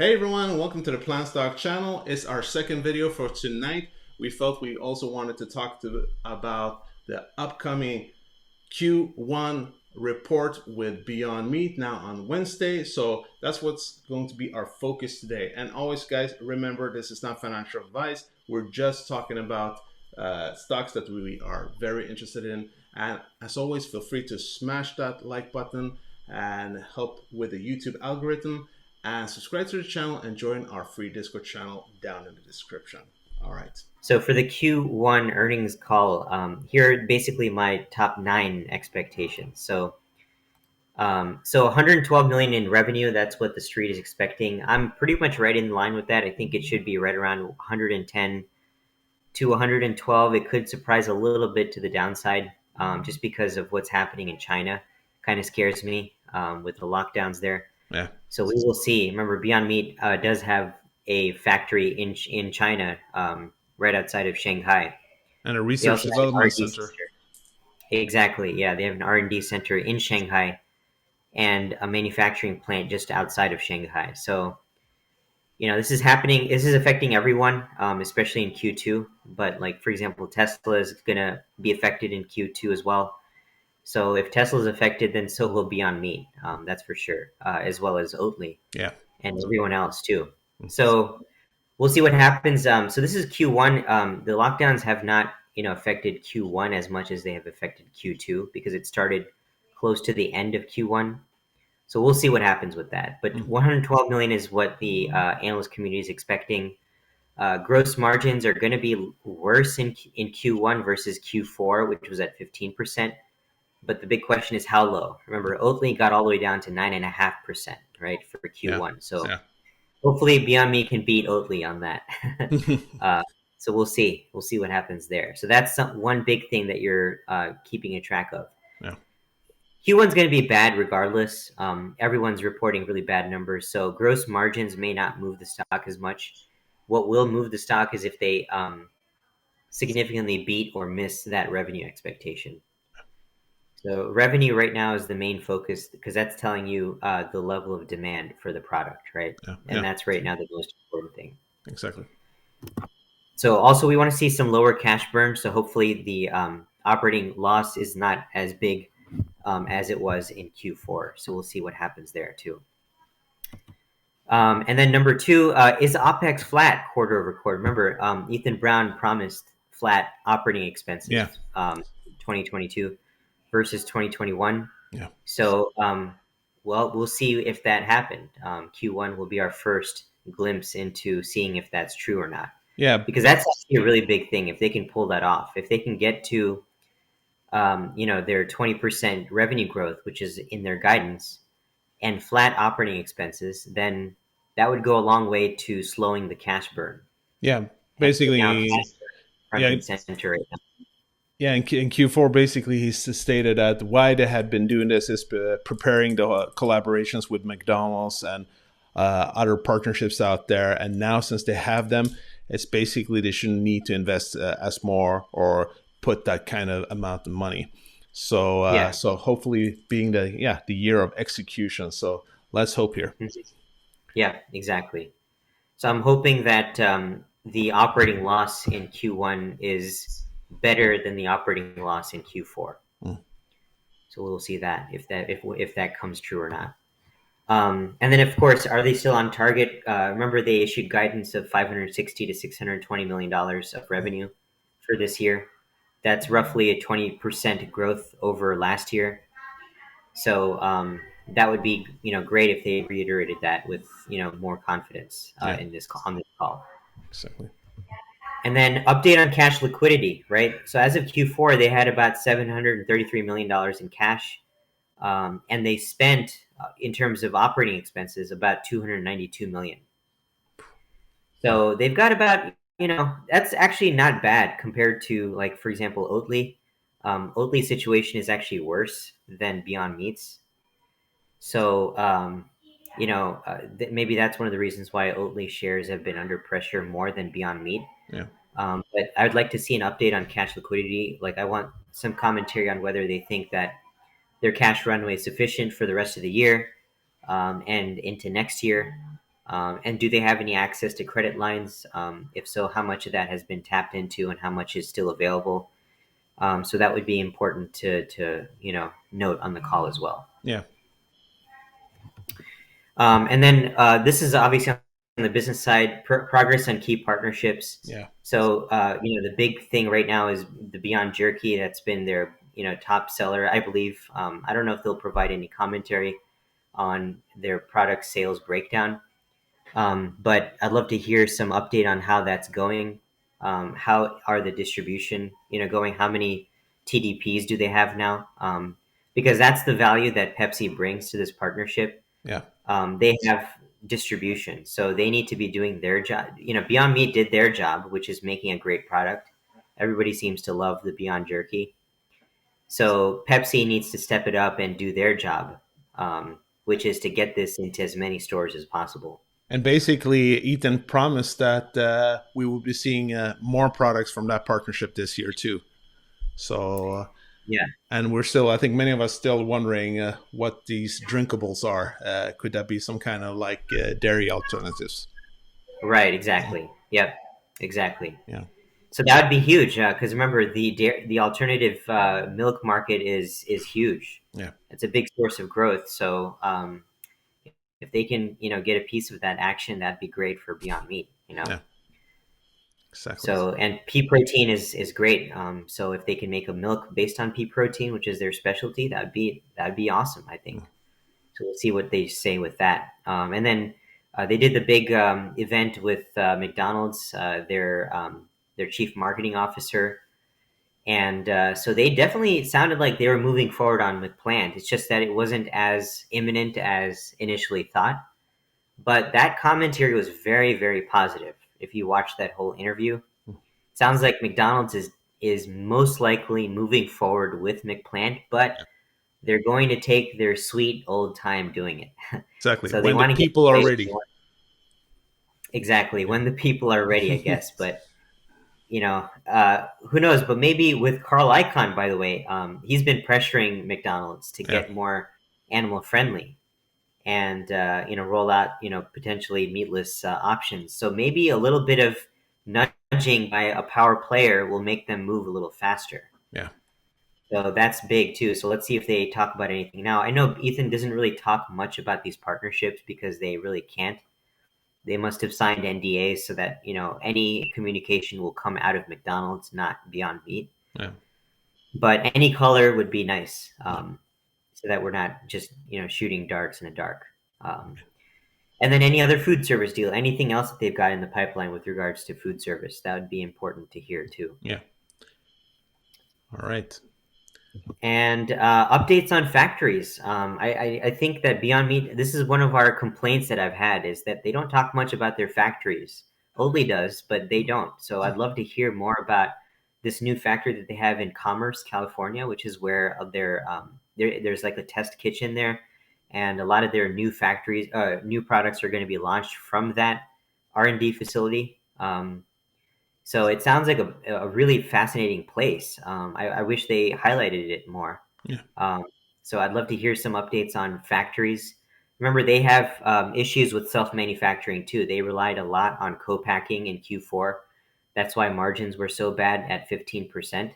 Hey everyone, welcome to the PlantStock channel. It's our second video for tonight. We felt we also wanted to talk about the upcoming Q1 report with Beyond Meat now on Wednesday. So that's what's going to be our focus today. And always, guys, remember this is not financial advice. We're just talking about stocks that we are very interested in. And as always, feel free to smash that like button and help with the YouTube algorithm, and subscribe to the channel and join our free Discord channel down in the description. All right. So for the Q1 earnings call, here are basically my top 9 expectations. So 112 million in revenue. That's what the street is expecting. I'm pretty much right in line with that. I think it should be right around 110 to 112. It could surprise a little bit to the downside, just because of what's happening in China. Kind of scares me with the lockdowns there. Yeah. So we will see. Remember, Beyond Meat does have a factory in China, right outside of Shanghai. And a They research also have an development R&D center. center. Exactly. Yeah, they have an R&D center in Shanghai and a manufacturing plant just outside of Shanghai. So, this is happening. This is affecting everyone, especially in Q2. But like, for example, Tesla is going to be affected in Q2 as well. So if Tesla is affected, then so will Beyond Meat. That's for sure, as well as Oatly. Yeah. And everyone else too. So we'll see what happens. So this is Q1. The lockdowns have not, affected Q1 as much as they have affected Q2 because it started close to the end of Q1. So we'll see what happens with that. But 112 million is what the analyst community is expecting. Gross margins are going to be worse in Q1 versus Q4, which was at 15%. But the big question is how low. Remember, Oatly got all the way down to 9.5%, right, for Q1. Yeah. So Yeah. hopefully Beyond Meat can beat Oatly on that. So we'll see. We'll see what happens there. So that's one big thing that you're keeping a track of. Yeah. Q1's going to be bad regardless. Everyone's reporting really bad numbers. So gross margins may not move the stock as much. What will move the stock is if they significantly beat or miss that revenue expectation. So revenue right now is the main focus because that's telling you the level of demand for the product, right? Yeah. And that's right now the most important thing. Exactly. So also we want to see some lower cash burn. So hopefully the operating loss is not as big as it was in Q4. So we'll see what happens there too. And then number 2 is OPEX flat quarter over quarter. Remember, Ethan Brown promised flat operating expenses. 2022 versus 2021. Yeah. So, well, we'll see if that happened. Q1 will be our first glimpse into seeing if that's true or not. Yeah. Because that's actually a really big thing if they can pull that off. If they can get to, their 20% revenue growth, which is in their guidance, and flat operating expenses, then that would go a long way to slowing the cash burn. Yeah. Basically, Front and center right now. Yeah, in Q4, basically, he stated that why they had been doing this is preparing the collaborations with McDonald's and other partnerships out there. And now, since they have them, it's basically they shouldn't need to invest as more or put that kind of amount of money. So, so hopefully, being the year of execution. So let's hope here. Yeah, exactly. So I'm hoping that the operating loss in Q1 is better than the operating loss in Q4. So we'll see that if that comes true or not. And then of course, are they still on target? Remember, they issued guidance of $560 to $620 million of revenue for this year. That's roughly a 20% growth over last year. So that would be great if they reiterated that with more confidence on this call. Exactly. And then update on cash liquidity, right? So as of Q4, they had about $733 million in cash, and they spent, in terms of operating expenses, about $292 million. So they've got about, that's actually not bad compared to, like, for example, Oatly. Oatly's situation is actually worse than Beyond Meat's. So, maybe that's one of the reasons why Oatly shares have been under pressure more than Beyond Meat. Yeah. But I'd like to see an update on cash liquidity. Like, I want some commentary on whether they think that their cash runway is sufficient for the rest of the year and into next year. And do they have any access to credit lines? If so, how much of that has been tapped into and how much is still available? So that would be important to note on the call as well. Yeah. And then this is obviously on the business side, progress on key partnerships. Yeah. So the big thing right now is the Beyond Jerky. That's been their top seller, I believe. I don't know if they'll provide any commentary on their product sales breakdown, but I'd love to hear some update on how that's going. How are the distribution going? How many TDPs do they have now? Because that's the value that Pepsi brings to this partnership. Yeah. They have distribution, so they need to be doing their job. Beyond Meat did their job, which is making a great product. Everybody seems to love the Beyond Jerky. So Pepsi needs to step it up and do their job, which is to get this into as many stores as possible. And basically, Ethan promised that we will be seeing more products from that partnership this year too. So Yeah. And we're still, I think many of us still wondering what these drinkables are. Could that be some kind of like dairy alternatives? Right. Exactly. Yep. Exactly. Yeah. So that would be huge because remember the alternative milk market is huge. Yeah. It's a big source of growth. So if they can get a piece of that action, that'd be great for Beyond Meat. Yeah. Exactly. So and pea protein is great. So if they can make a milk based on pea protein, which is their specialty, that'd be awesome. I think. So we'll see what they say with that. And then they did the big event with McDonald's, their chief marketing officer, and so they definitely sounded like they were moving forward on McPlant. It's just that it wasn't as imminent as initially thought. But that commentary was very, very positive. If you watch that whole interview, it sounds like McDonald's is most likely moving forward with McPlant, but they're going to take their sweet old time doing it. Exactly. So when the people are ready. Exactly. When the people are ready, I guess. But who knows? But maybe with Carl Icahn, by the way, he's been pressuring McDonald's to get more animal friendly and roll out potentially meatless options. So maybe a little bit of nudging by a power player will make them move a little faster. Yeah. So that's big too. So let's see if they talk about anything now. I know Ethan doesn't really talk much about these partnerships because they really can't. They must have signed NDAs so that any communication will come out of McDonald's, not Beyond Meat. Yeah. But any color would be nice, so that we're not just shooting darts in the dark. And then any other food service deal, anything else that they've got in the pipeline with regards to food service, that would be important to hear too. Yeah. All right. And updates on factories. I think that Beyond Meat, this is one of our complaints that I've had, is that they don't talk much about their factories. Oatly does, but they don't. So I'd love to hear more about this new factory that they have in Commerce, California, which is where there's like a test kitchen there. And a lot of their new factories, new products are going to be launched from that R&D facility. So it sounds like a really fascinating place. I wish they highlighted it more. Yeah. So I'd love to hear some updates on factories. Remember, they have issues with self-manufacturing too. They relied a lot on co-packing in Q4. That's why margins were so bad at 15%.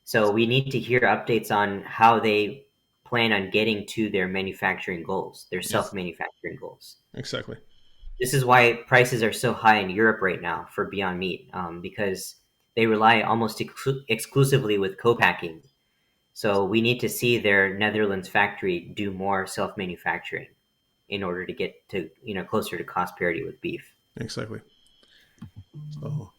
So we need to hear updates on how they plan on getting to their manufacturing goals, their self-manufacturing goals. Exactly. This is why prices are so high in Europe right now for Beyond Meat, because they rely almost exclusively with co-packing. So we need to see their Netherlands factory do more self-manufacturing in order to get to closer to cost parity with beef. Exactly. So.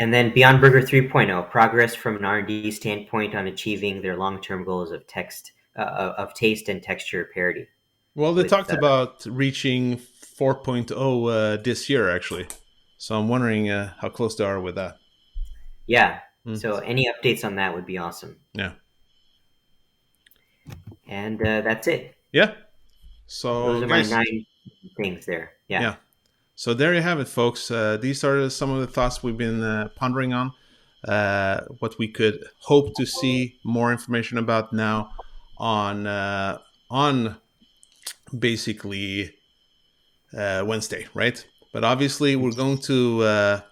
And then Beyond Burger 3.0, progress from an R&D standpoint on achieving their long-term goals of taste and texture parity. Well, they talked about reaching 4.0 this year, actually. So I'm wondering how close they are with that. Yeah. So any updates on that would be awesome. Yeah. And that's it. Yeah. So those are my 9 things there. Yeah. So there you have it, folks. These are some of the thoughts we've been pondering on. What we could hope to see more information about now on basically Wednesday, right? But obviously, we're going to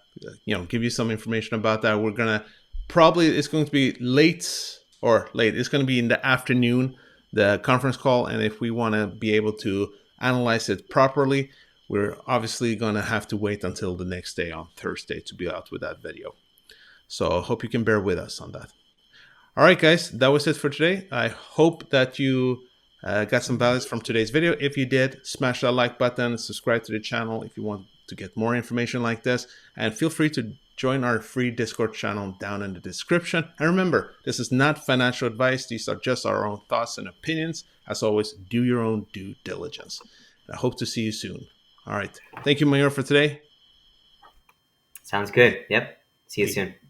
give you some information about that. We're gonna probably it's going to be late. It's going to be in the afternoon, the conference call, and if we want to be able to analyze it properly, we're obviously going to have to wait until the next day on Thursday to be out with that video. So I hope you can bear with us on that. All right, guys, that was it for today. I hope that you got some values from today's video. If you did, smash that like button, subscribe to the channel if you want to get more information like this, and feel free to join our free Discord channel down in the description. And remember, this is not financial advice. These are just our own thoughts and opinions. As always, do your own due diligence. I hope to see you soon. All right. Thank you, Mayur, for today. Sounds good. Yep. See you soon.